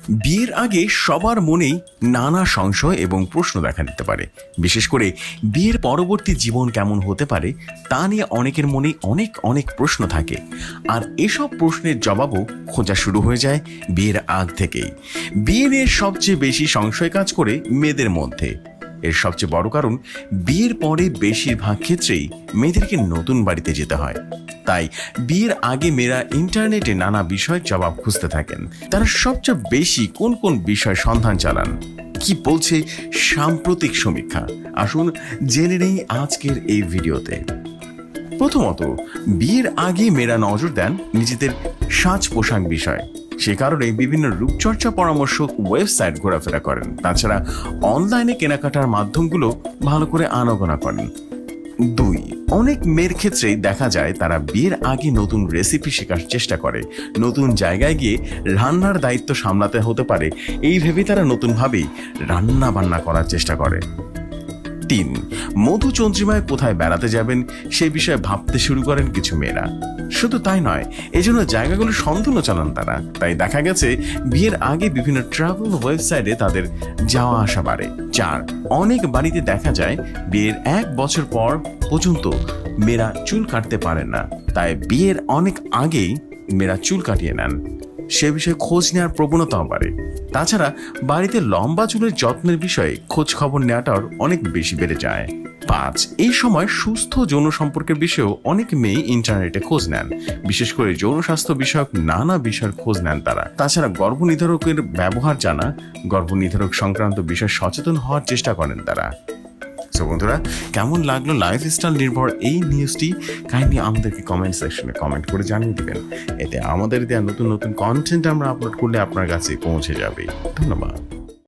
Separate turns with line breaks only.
বিয়ের আগে সবার মনেই নানা সংশয় এবং প্রশ্ন দেখা দিতে পারে। বিশেষ করে বিয়ের পরবর্তী জীবন কেমন হতে পারে তা নিয়ে অনেকের মনেই অনেক অনেক প্রশ্ন থাকে। আর এসব প্রশ্নের জবাবও খোঁজা শুরু হয়ে যায় বিয়ের আগ থেকেই। বিয়ে নিয়ে সবচেয়ে বেশি সংশয় কাজ করে মেয়েদের মধ্যে। এর সবচেয়ে বড় কারণ, বিয়ের পরে বেশিরভাগ ক্ষেত্রেই মেয়েদেরকে নতুন বাড়িতে যেতে হয়। তাই বিয়ের আগে মেয়েরা ইন্টারনেটে নানা বিষয়ের জবাব খুঁজতে থাকেন। তারা সবচেয়ে বেশি কোন কোন বিষয় সন্ধান চালান, কি বলছে সাম্প্রতিক সমীক্ষা, আসুন জেনে নেই আজকের এই ভিডিওতে। প্রথমত, বিয়ের আগে মেয়েরা নজর দেন নিজেদের সাজ পোশাক বিষয়। সে কারণে বিভিন্ন রূপচর্চা পরামর্শক ওয়েবসাইট ঘোরাফেরা করেন। তাছাড়া অনলাইনে কেনাকাটার মাধ্যমগুলো ভালো করে আনাগোনা করেন। 2, অনেক মেয়ের ক্ষেত্রেই দেখা যায় তারা বিয়ের আগে নতুন রেসিপি শেখার চেষ্টা করে। নতুন জায়গায় গিয়ে রান্নার দায়িত্ব সামলাতে হতে পারে এই ভেবে তারা নতুনভাবেই রান্না বান্না করার চেষ্টা করে। 3, মধুচন্দ্রিমায় কোথায় বেড়াতে যাবেন সে বিষয়ে ভাবতে শুরু করেন কিছু মেয়েরা। শুধু তাই নয়, এজন্য জায়গাগুলো সন্ধানও চালান তারা। তাই দেখা গেছে বিয়ের আগে বিভিন্ন ট্রাভেল ওয়েবসাইটে তাদের যাওয়া আসা বাড়ে। 4, অনেক বাড়িতে দেখা যায় বিয়ের 1 বছর পর পর্যন্ত মেয়েরা চুল কাটতে পারেন না। তাই বিয়ের অনেক আগেই মেয়েরা চুল কাটিয়ে নেন। সে বিষয়ে খোঁজ নেওয়ার প্রবণতাও বাড়ে। তাছাড়া বাড়িতে লম্বা চুলের যত্নের বিষয়ে খোঁজ খবর নেওয়াটাও অনেক বেশি বেড়ে যায়। 5, এই সময় সুস্থ যৌন সম্পর্কের বিষয়েও অনেক মেয়ে ইন্টারনেটে খোঁজ নেন। বিশেষ করে যৌন স্বাস্থ্য বিষয়ক নানা বিষয়ের খোঁজ নেন তারা। তাছাড়া গর্ভনির্ধারকের ব্যবহার জানা, গর্ভনির্ধারক সংক্রান্ত বিষয়ে সচেতন হওয়ার চেষ্টা করেন তারা। সো বন্ধুরা, কেমন লাগলো লাইফস্টাইল নির্ভর এই নিউজটি? কাইন্ডলি আমাদেরকে কমেন্ট সেকশনে কমেন্ট করে জানিয়ে দিবেন। এতে আমাদের দেওয়া নতুন নতুন কন্টেন্ট আমরা আপলোড করলে আপনার কাছে পৌঁছে যাবে। ধন্যবাদ।